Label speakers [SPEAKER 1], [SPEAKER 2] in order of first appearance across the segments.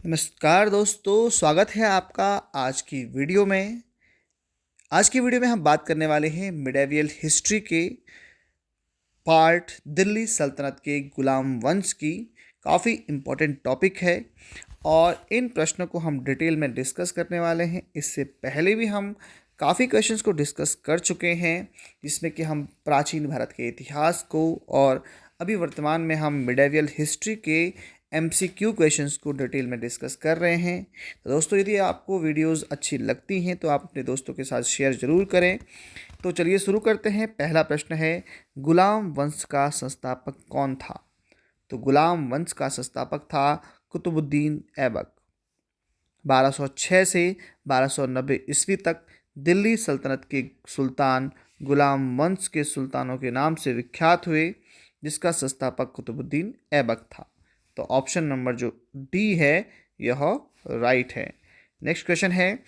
[SPEAKER 1] नमस्कार दोस्तों, स्वागत है आपका आज की वीडियो में हम बात करने वाले हैं मिडेवियल हिस्ट्री के पार्ट दिल्ली सल्तनत के गुलाम वंश की। काफ़ी इम्पोर्टेंट टॉपिक है और इन प्रश्नों को हम डिटेल में डिस्कस करने वाले हैं। इससे पहले भी हम काफ़ी क्वेश्चंस को डिस्कस कर चुके हैं, जिसमें कि हम प्राचीन भारत के इतिहास को और अभी वर्तमान में हम मिडेवियल हिस्ट्री के MCQ क्वेश्चंस को डिटेल में डिस्कस कर रहे हैं। तो दोस्तों, यदि आपको वीडियोस अच्छी लगती हैं तो आप अपने दोस्तों के साथ शेयर ज़रूर करें। तो चलिए शुरू करते हैं। पहला प्रश्न है, गुलाम वंश का संस्थापक कौन था? तो गुलाम वंश का संस्थापक था कुतुबुद्दीन ऐबक। 1206 से 1290 ईस्वी तक दिल्ली सल्तनत के सुल्तान गुलाम वंश के सुल्तानों के नाम से विख्यात हुए, जिसका संस्थापक कुतुबुद्दीन ऐबक था। तो ऑप्शन नंबर जो डी है यह राइट है। नेक्स्ट क्वेश्चन है,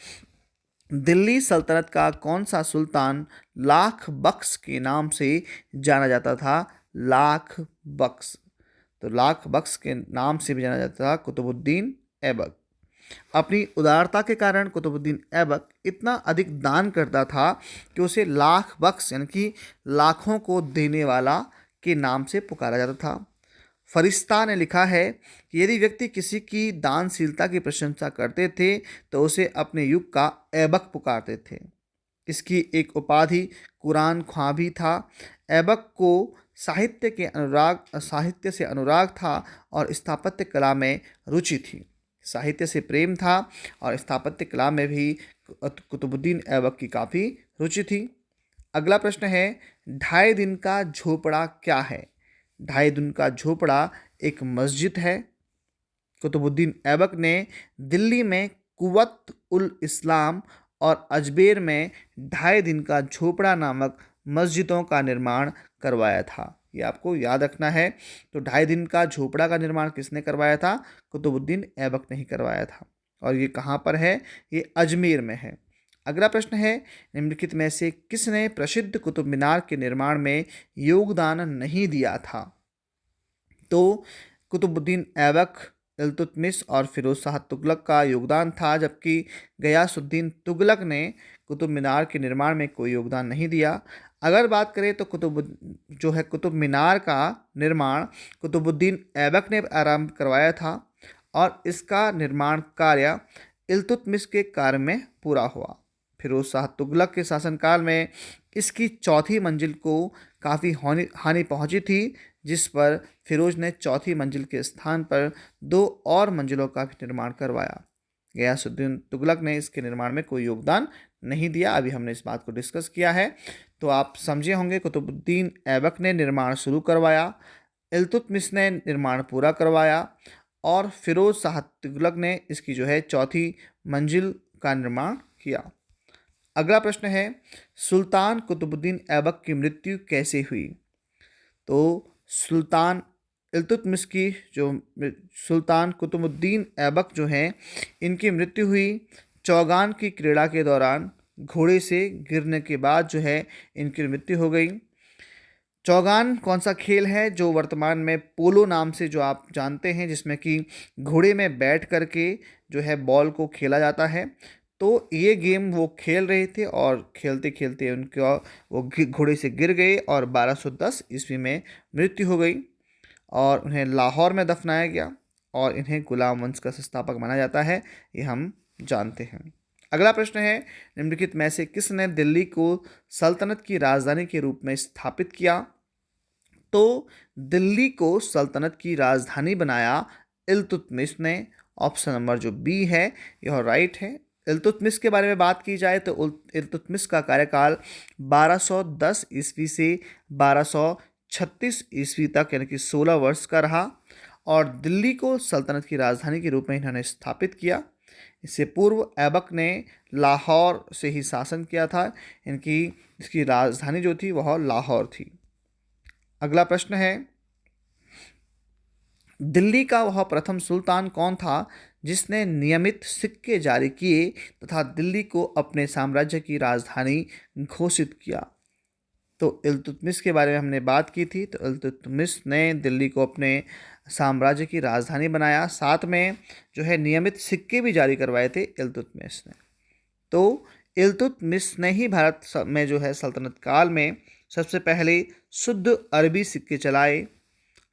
[SPEAKER 1] दिल्ली सल्तनत का कौन सा सुल्तान लाख बख्श के नाम से जाना जाता था? लाख बख्श। तो लाख बख्श के नाम से भी जाना जाता था कुतुबुद्दीन ऐबक। अपनी उदारता के कारण कुतुबुद्दीन ऐबक इतना अधिक दान करता था कि उसे लाख बख्श यानी कि लाखों को देने वाला के नाम से पुकारा जाता था। फरिश्ता ने लिखा है कि यदि व्यक्ति किसी की दानशीलता की प्रशंसा करते थे तो उसे अपने युग का ऐबक पुकारते थे। इसकी एक उपाधि कुरान ख्वां भी था। ऐबक को साहित्य से अनुराग था और स्थापत्य कला में रुचि थी। साहित्य से प्रेम था और स्थापत्य कला में भी कुतुबुद्दीन ऐबक की काफ़ी रुचि थी। अगला प्रश्न है, ढाई दिन का झोपड़ा क्या है? ढाई दिन का झोपड़ा एक मस्जिद है। कुतुबुद्दीन ऐबक ने दिल्ली में कुवत उल इस्लाम और अजमेर में ढाई दिन का झोपड़ा नामक मस्जिदों का निर्माण करवाया था। ये आपको याद रखना है। तो ढाई दिन का झोपड़ा का निर्माण किसने करवाया था? कुतुबुद्दीन ऐबक ने ही करवाया था। और ये कहाँ पर है? ये अजमेर में है। अगला प्रश्न है, निम्नलिखित में से किसने प्रसिद्ध कुतुब मीनार के निर्माण में योगदान नहीं दिया था? तो कुतुबुद्दीन ऐबक, इल्तुतमिश और फिरोज शाह तुगलक का योगदान था, जबकि गयासुद्दीन तुगलक ने कुतुब मीनार के निर्माण में कोई योगदान नहीं दिया। अगर बात करें तो कुतुब मीनार का निर्माण कुतुबुद्दीन ऐबक ने आरंभ करवाया था और इसका निर्माण कार्य इल्तुतमिश के कार्य में पूरा हुआ। फिरोज शाह तुगलक के शासनकाल में इसकी चौथी मंजिल को काफ़ी हानि पहुंची थी, जिस पर फिरोज ने चौथी मंजिल के स्थान पर 2 और मंजिलों का भी निर्माण करवाया। गयासुद्दीन तुगलक ने इसके निर्माण में कोई योगदान नहीं दिया। अभी हमने इस बात को डिस्कस किया है, तो आप समझे होंगे। कुतुबुद्दीन ऐबक ने निर्माण शुरू करवाया, इल्तुतमिश ने निर्माण पूरा करवाया और फिरोज शाह तुगलक ने इसकी जो है चौथी मंजिल का निर्माण किया। अगला प्रश्न है, सुल्तान कुतुबुद्दीन ऐबक की मृत्यु कैसे हुई? तो सुल्तान इल्तुतमिश की जो सुल्तान कुतुबुद्दीन ऐबक जो हैं, इनकी मृत्यु हुई चौगान की क्रीड़ा के दौरान। घोड़े से गिरने के बाद जो है इनकी मृत्यु हो गई। चौगान कौन सा खेल है जो वर्तमान में पोलो नाम से जो आप जानते हैं, जिसमें कि घोड़े में बैठ करके जो है बॉल को खेला जाता है। तो ये गेम वो खेल रहे थे और खेलते खेलते उनका वो घोड़े से गिर गए और 1210 ईस्वी में मृत्यु हो गई और उन्हें लाहौर में दफनाया गया और इन्हें गुलाम वंश का संस्थापक माना जाता है, ये हम जानते हैं। अगला प्रश्न है, निम्नलिखित में से किसने दिल्ली को सल्तनत की राजधानी के रूप में स्थापित किया? तो दिल्ली को सल्तनत की राजधानी बनाया इल्तुतमिश ने। ऑप्शन नंबर जो बी है यह राइट है। इल्तुतमिश के बारे में बात की जाए तो इल्तुतमिश का कार्यकाल 1210 ईस्वी से 1236 ईस्वी तक यानी कि 16 वर्ष का रहा और दिल्ली को सल्तनत की राजधानी के रूप में इन्होंने स्थापित किया। इससे पूर्व ऐबक ने लाहौर से ही शासन किया था। इसकी राजधानी जो थी वह लाहौर थी। अगला प्रश्न है, दिल्ली का वह प्रथम सुल्तान कौन था जिसने नियमित सिक्के जारी किए तथा दिल्ली को अपने साम्राज्य की राजधानी घोषित किया? तो इल्तुतमिश के बारे में हमने बात की थी। तो इल्तुतमिश ने दिल्ली को अपने साम्राज्य की राजधानी बनाया। साथ में जो है नियमित सिक्के भी जारी करवाए थे इल्तुतमिश ने। तो इल्तुतमिश ने ही भारत में जो है सल्तनत काल में सबसे पहले शुद्ध अरबी सिक्के चलाए।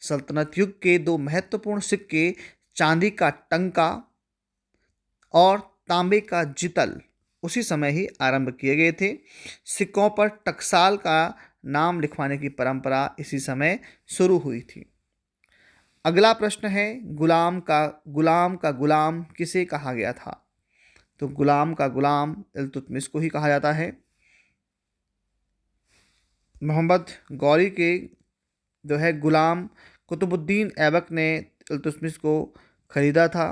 [SPEAKER 1] सल्तनत युग के दो महत्वपूर्ण सिक्के चांदी का टंका और तांबे का जितल उसी समय ही आरंभ किए गए थे। सिक्कों पर टकसाल का नाम लिखवाने की परंपरा इसी समय शुरू हुई थी। अगला प्रश्न है, गुलाम का गुलाम किसे कहा गया था? तो गुलाम का गुलाम इल्तुतमिश को ही कहा जाता है। मोहम्मद गौरी के जो है गुलाम कुतुबुद्दीन ऐबक ने इल्तुतमिश को खरीदा था।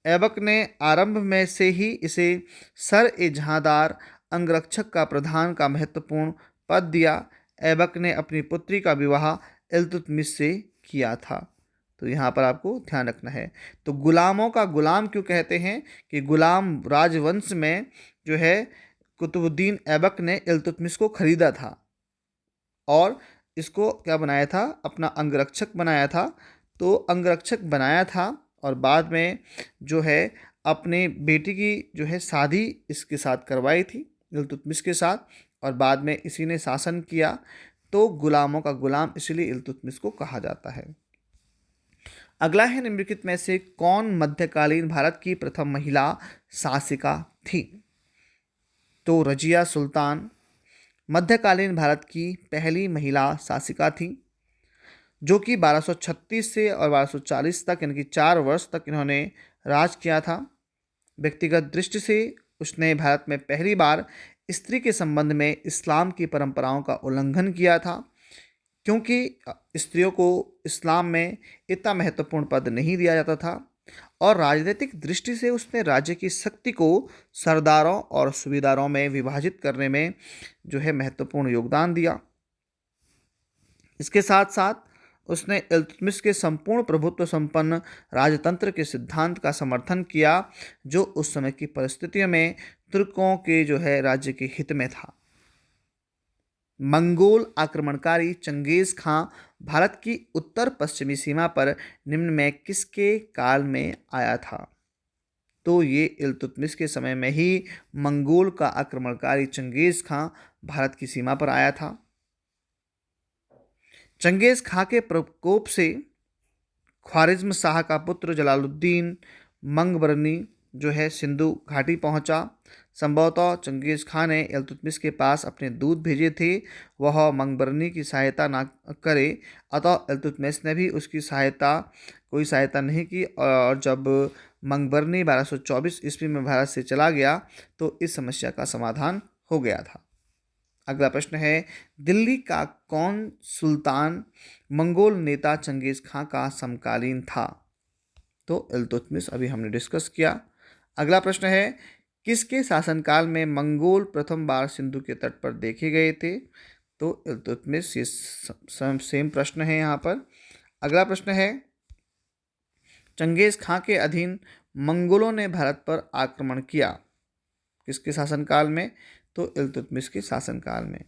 [SPEAKER 1] ऐबक ने आरंभ में से ही इसे सर-ए-जहांदार अंगरक्षक का प्रधान का महत्वपूर्ण पद दिया। ऐबक ने अपनी पुत्री का विवाह इल्तुतमिश से किया था। तो यहाँ पर आपको ध्यान रखना है। तो गुलामों का गुलाम क्यों कहते हैं? कि गुलाम राजवंश में जो है कुतुबुद्दीन ऐबक ने इल्तुतमिश को खरीदा था और इसको क्या बनाया था? अपना अंगरक्षक बनाया था। तो अंगरक्षक बनाया था और बाद में जो है अपने बेटी की जो है शादी इसके साथ करवाई थी, इल्तुतमिश के साथ, और बाद में इसी ने शासन किया। तो गुलामों का गुलाम इसलिए इल्तुतमिश को कहा जाता है। अगला है, निम्नलिखित में से कौन मध्यकालीन भारत की प्रथम महिला शासिका थी? तो रजिया सुल्तान मध्यकालीन भारत की पहली महिला शासिका थी, जो कि 1236 से और 1240 तक यानी कि 4 वर्ष तक इन्होंने राज किया था। व्यक्तिगत दृष्टि से उसने भारत में पहली बार स्त्री के संबंध में इस्लाम की परंपराओं का उल्लंघन किया था, क्योंकि स्त्रियों को इस्लाम में इतना महत्वपूर्ण पद नहीं दिया जाता था। और राजनीतिक दृष्टि से उसने राज्य की शक्ति को सरदारों और सूबेदारों में विभाजित करने में जो है महत्वपूर्ण योगदान दिया। इसके साथ साथ उसने इल्तुतमिश के संपूर्ण प्रभुत्व संपन्न राजतंत्र के सिद्धांत का समर्थन किया, जो उस समय की परिस्थितियों में तुर्कों के जो है राज्य के हित में था। मंगोल आक्रमणकारी चंगेज खां भारत की उत्तर पश्चिमी सीमा पर निम्न में किसके काल में आया था? तो ये इल्तुतमिश के समय में ही मंगोल का आक्रमणकारी चंगेज खां भारत की सीमा पर आया था। चंगेज खां के प्रकोप से ख्वारिज्म शाह का पुत्र जलालुद्दीन मंगबरनी जो है सिंधु घाटी पहुंचा। संभवतः चंगेज खां ने इल्तुतमिश के पास अपने दूत भेजे थे, वह मंगबरनी की सहायता ना करे, अतः इल्तुतमिश ने भी उसकी कोई सहायता नहीं की। और जब मंगबरनी 1224 ईस्वी में भारत से चला गया तो इस समस्या का समाधान हो गया था। अगला प्रश्न है, दिल्ली का कौन सुल्तान मंगोल नेता चंगेज खां का समकालीन था? तो इल्तुतमिश अभी हमने डिस्कस किया। अगला प्रश्न है, किसके शासनकाल में मंगोल प्रथम बार सिंधु के तट पर देखे गए थे? तो इल्तुतमिश, ये सेम प्रश्न है यहाँ पर। अगला प्रश्न है, चंगेज खां के अधीन मंगोलों ने भारत पर आक्रमण किया, किसके शासनकाल में? तो इल्तुतमिश के शासनकाल में।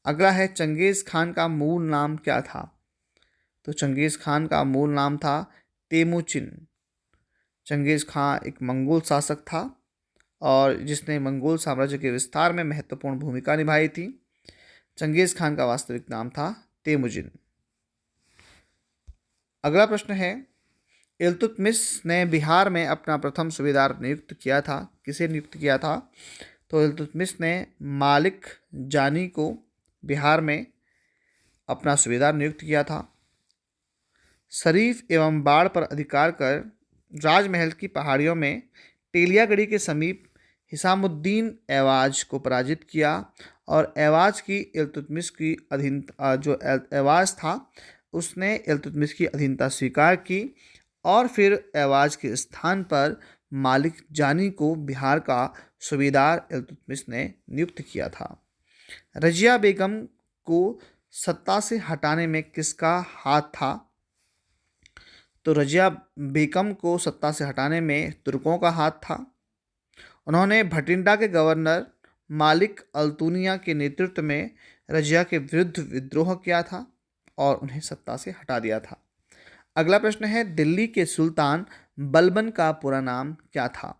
[SPEAKER 1] अगला है, चंगेज खान का मूल नाम क्या था? तो चंगेज खान का मूल नाम था तेमुचिन। चंगेज खां एक मंगोल शासक था और जिसने मंगोल साम्राज्य के विस्तार में महत्वपूर्ण भूमिका निभाई थी। चंगेज खान का वास्तविक नाम था तेमुजिन। अगला प्रश्न है, इल्तुतमिश ने बिहार में अपना प्रथम सूबेदार नियुक्त किया था, किसे नियुक्त किया था? तो इल्तुतमिश ने मालिक जानी को बिहार में अपना सूबेदार नियुक्त किया था। शरीफ एवं बाढ़ पर अधिकार कर राजमहल की पहाड़ियों में टेलियागढ़ी के समीप हिसामुद्दीन ऐवाज को पराजित किया और ऐवाज की इल्तुतमिश की जो ऐवाज था उसने इल्तुतमिश की अधीनता स्वीकार की और फिर ऐवाज के स्थान पर मालिक जानी को बिहार का सूबेदार इल्तुतमिश ने नियुक्त किया था। रजिया बेगम को सत्ता से हटाने में किसका हाथ था? तो रजिया बेगम को सत्ता से हटाने में तुर्कों का हाथ था। उन्होंने भटिंडा के गवर्नर मालिक अल्तुनिया के नेतृत्व में रजिया के विरुद्ध विद्रोह किया था और उन्हें सत्ता से हटा दिया था। अगला प्रश्न है, दिल्ली के सुल्तान बलबन का पूरा नाम क्या था?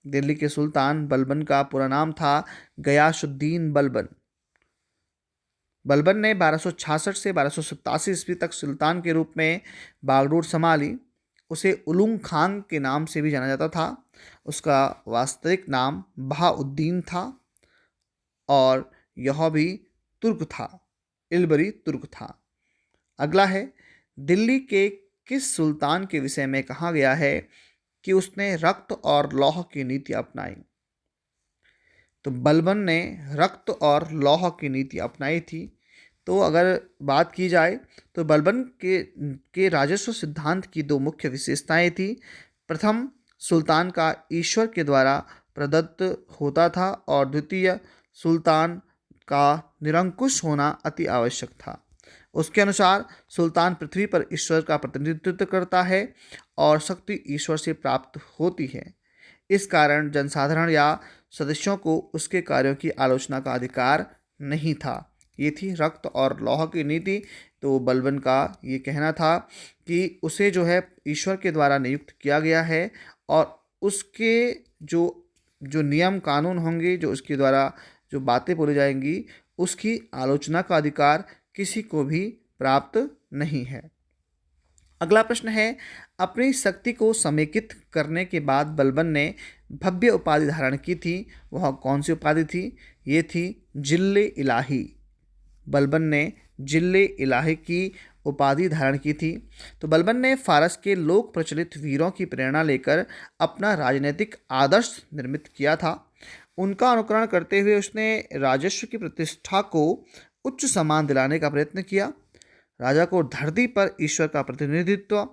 [SPEAKER 1] दिल्ली के सुल्तान बलबन का पूरा नाम था गयासुद्दीन बलबन। बलबन ने 1266 से 1287 ईस्वी तक सुल्तान के रूप में बागडोर संभाली। उसे उलुग खान के नाम से भी जाना जाता था। उसका वास्तविक नाम बहाउद्दीन था और यह भी तुर्क था, इलबरी तुर्क था। अगला है, दिल्ली के किस सुल्तान के विषय में कहा गया है कि उसने रक्त और लौह की नीति अपनाई? तो बलबन ने रक्त और लौह की नीति अपनाई थी। तो अगर बात की जाए तो बलबन के राजस्व सिद्धांत की दो मुख्य विशेषताएं थी। प्रथम, सुल्तान का ईश्वर के द्वारा प्रदत्त होता था और द्वितीय, सुल्तान का निरंकुश होना अति आवश्यक था। उसके अनुसार सुल्तान पृथ्वी पर ईश्वर का प्रतिनिधित्व करता है और शक्ति ईश्वर से प्राप्त होती है। इस कारण जनसाधारण या सदस्यों को उसके कार्यों की आलोचना का अधिकार नहीं था। ये थी रक्त और लौह की नीति। तो बलबन का ये कहना था कि उसे जो है ईश्वर के द्वारा नियुक्त किया गया है और उसके जो जो नियम कानून होंगे, जो उसके द्वारा जो बातें बोली जाएंगी, उसकी आलोचना का अधिकार किसी को भी प्राप्त नहीं है। अगला प्रश्न है, अपनी शक्ति को समेकित करने के बाद बलबन ने भव्य उपाधि धारण की थी। वह कौन सी उपाधि थी? ये थी जिल्ले इलाही। बलबन ने जिल्ले इलाही की उपाधि धारण की थी। तो बलबन ने फारस के लोक प्रचलित वीरों की प्रेरणा लेकर अपना राजनीतिक आदर्श निर्मित किया था। उनका अनुकरण करते हुए उसने राजस्व की प्रतिष्ठा को उच्च सम्मान दिलाने का प्रयत्न किया। राजा को धरती पर ईश्वर का प्रतिनिधित्व,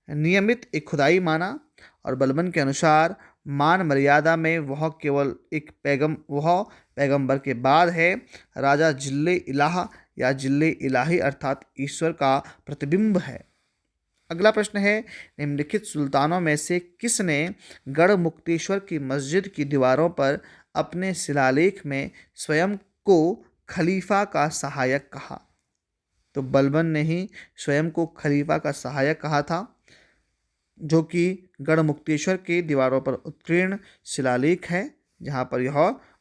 [SPEAKER 1] नियमित एक खुदाई माना और बलबन के अनुसार मान मर्यादा में वह केवल एक पैगंबर के बाद है। राजा जिल्ले इलाह या जिल्ले इलाही अर्थात ईश्वर का प्रतिबिंब है। अगला प्रश्न है, निम्नलिखित सुल्तानों में से किसने गढ़मुक्तेश्वर की मस्जिद की दीवारों पर अपने शिलालेख में स्वयं को खलीफा का सहायक कहा? तो बलबन ने ही स्वयं को खलीफा का सहायक कहा था, जो कि गढ़मुक्तेश्वर के दीवारों पर उत्कीर्ण शिलालेख है, जहाँ पर यह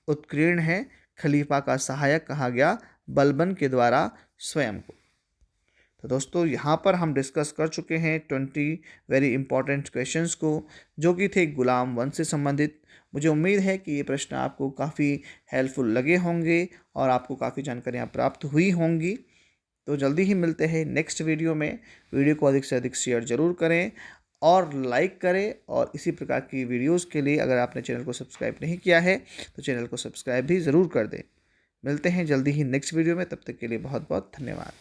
[SPEAKER 1] उत्कीर्ण है। खलीफा का सहायक कहा गया बलबन के द्वारा स्वयं को। तो दोस्तों, यहाँ पर हम डिस्कस कर चुके हैं 20 वेरी इंपॉर्टेंट क्वेश्चंस को, जो कि थे गुलाम वंश से संबंधित। मुझे उम्मीद है कि ये प्रश्न आपको काफ़ी हेल्पफुल लगे होंगे और आपको काफ़ी जानकारियाँ प्राप्त हुई होंगी। तो जल्दी ही मिलते हैं नेक्स्ट वीडियो में। वीडियो को अधिक से अधिक शेयर ज़रूर करें और लाइक करें, और इसी प्रकार की वीडियोस के लिए अगर आपने चैनल को सब्सक्राइब नहीं किया है तो चैनल को सब्सक्राइब भी ज़रूर कर दें। मिलते हैं जल्दी ही नेक्स्ट वीडियो में, तब तक के लिए बहुत बहुत धन्यवाद।